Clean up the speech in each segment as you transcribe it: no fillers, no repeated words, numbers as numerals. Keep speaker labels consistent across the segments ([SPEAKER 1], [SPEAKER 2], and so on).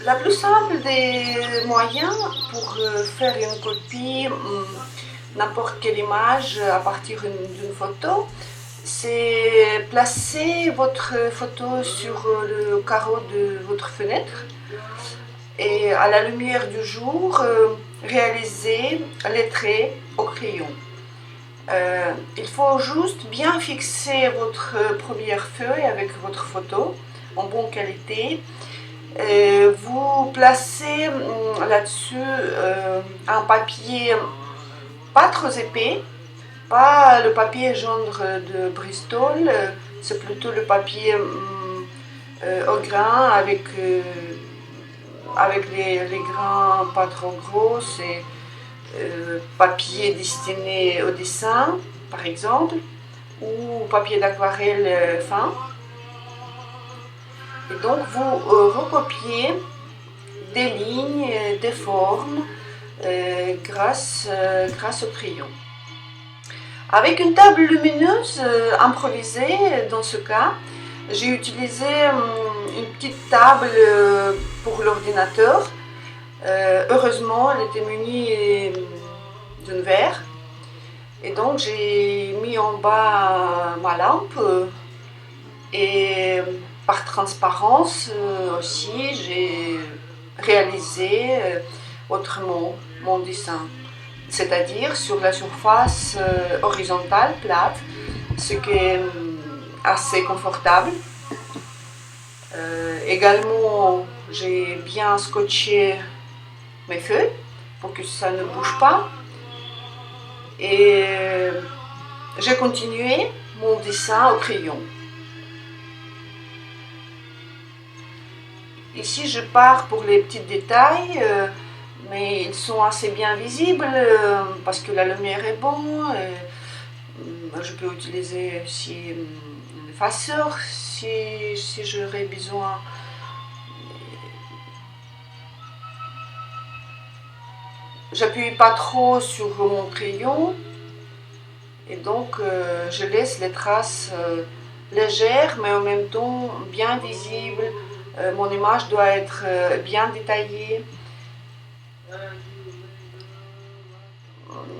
[SPEAKER 1] La plus simple des moyens pour faire une copie, n'importe quelle image à partir d'une photo, c'est placer votre photo sur le carreau de votre fenêtre et à la lumière du jour, réaliser les traits au crayon. Il faut juste bien fixer votre première feuille avec votre photo en bonne qualité. Vous placez là-dessus un papier pas trop épais, pas le papier jaune de Bristol, c'est plutôt le papier au grain avec les grains pas trop gros, c'est papier destiné au dessin par exemple, ou papier d'aquarelle fin. Et donc vous recopiez des lignes, des formes grâce au crayon. Avec une table lumineuse improvisée, dans ce cas, j'ai utilisé une petite table pour l'ordinateur. Heureusement, elle était munie d'un verre. Et donc j'ai mis en bas ma lampe et par transparence aussi, j'ai réalisé autrement mon dessin, c'est-à-dire sur la surface horizontale plate, ce qui est assez confortable. Également, j'ai bien scotché mes feuilles pour que ça ne bouge pas. Et j'ai continué mon dessin au crayon. Ici, je pars pour les petits détails, mais ils sont assez bien visibles parce que la lumière est bonne. Je peux utiliser aussi un effaceur si j'aurais besoin. J'appuie pas trop sur mon crayon et donc je laisse les traces légères mais en même temps bien visibles. Mon image doit être bien détaillée.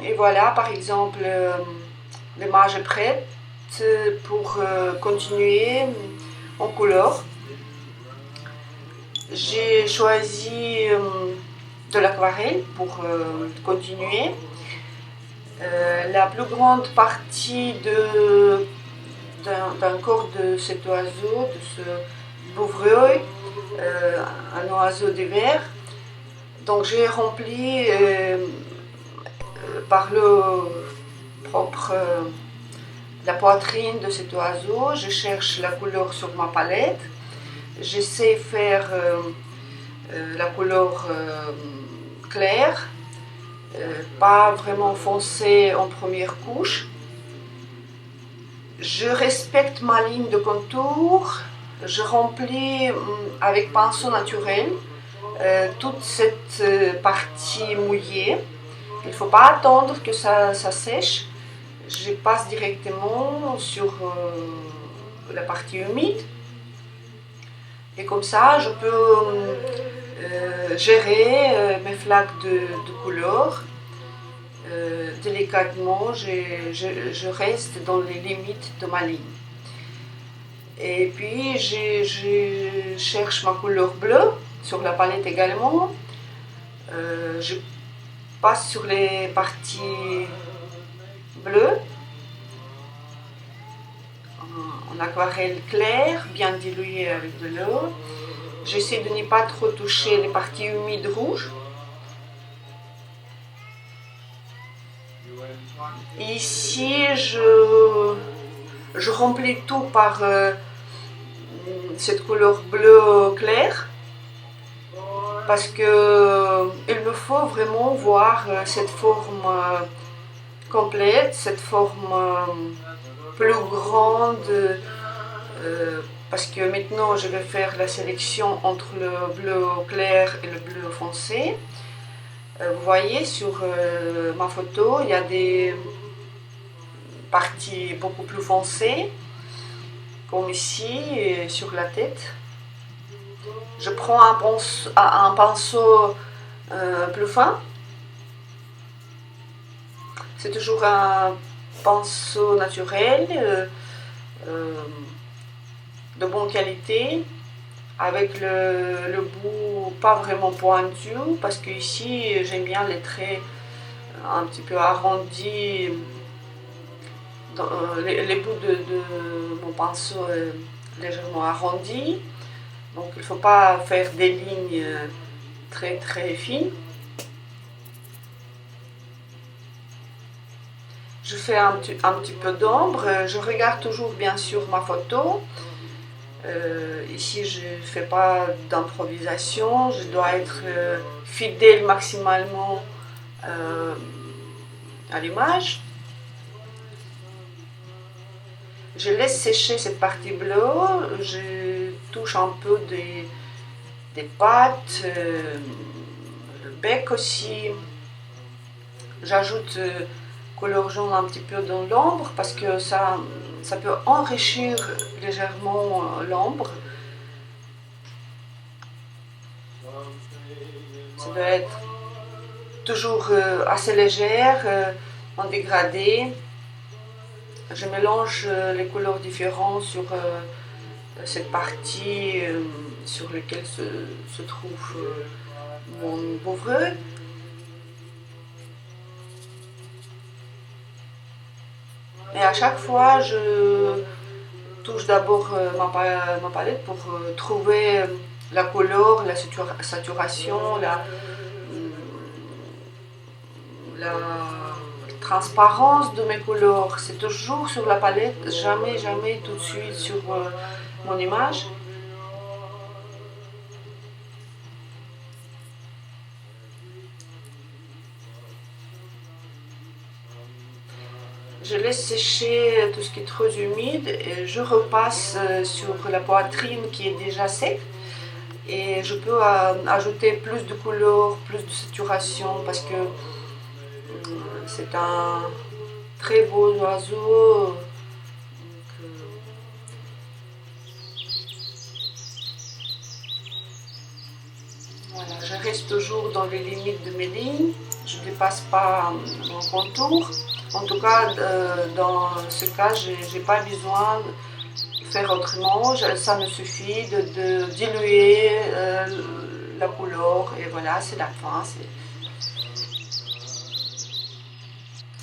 [SPEAKER 1] Et voilà, par exemple, l'image est prête pour continuer en couleur. J'ai choisi de l'aquarelle pour continuer. La plus grande partie d'un corps de cet oiseau, de ce bouvreuil, un oiseau d'hiver. Donc j'ai rempli par le propre la poitrine de cet oiseau. Je cherche la couleur sur ma palette. J'essaie de faire la couleur claire, pas vraiment foncée en première couche. Je respecte ma ligne de contour. Je remplis avec pinceau naturel toute cette partie mouillée. Il ne faut pas attendre que ça sèche. Je passe directement sur la partie humide. Et comme ça, je peux gérer mes flaques de couleur. Délicatement, je reste dans les limites de ma ligne. Et puis, je cherche ma couleur bleue sur la palette également. Je passe sur les parties bleues en aquarelle claire, bien diluée avec de l'eau. J'essaie de ne pas trop toucher les parties humides rouges. Ici, je remplis tout par cette couleur bleu clair parce que il me faut vraiment voir cette forme complète, cette forme plus grande parce que maintenant je vais faire la sélection entre le bleu clair et le bleu foncé. Vous voyez sur ma photo, il y a des parties beaucoup plus foncées, comme ici sur la tête. Je prends un pinceau plus fin. C'est toujours un pinceau naturel, de bonne qualité, avec le bout pas vraiment pointu, parce que ici j'aime bien les traits un petit peu arrondis. Les bouts de mon pinceau légèrement arrondis, donc il ne faut pas faire des lignes très très fines. Je fais un petit peu d'ombre, je regarde toujours bien sûr ma photo. Ici je ne fais pas d'improvisation, je dois être fidèle maximalement à l'image. Je laisse sécher cette partie bleue, je touche un peu des pattes, le bec aussi. J'ajoute couleur jaune un petit peu dans l'ombre parce que ça peut enrichir légèrement l'ombre. Ça doit être toujours assez légère, en dégradé. Je mélange les couleurs différentes sur cette partie sur laquelle se trouve mon bouvreux. Et à chaque fois, je touche d'abord ma palette pour trouver la couleur, la saturation, la transparence de mes couleurs. C'est toujours sur la palette, jamais tout de suite sur mon image. Je laisse sécher tout ce qui est trop humide et je repasse sur la poitrine qui est déjà sec. Et je peux ajouter plus de couleurs, plus de saturation parce que c'est un très beau oiseau. Voilà, je reste toujours dans les limites de mes lignes, je ne dépasse pas mon contour. En tout cas, dans ce cas, je n'ai pas besoin de faire autrement, ça me suffit de diluer la couleur et voilà, c'est la fin.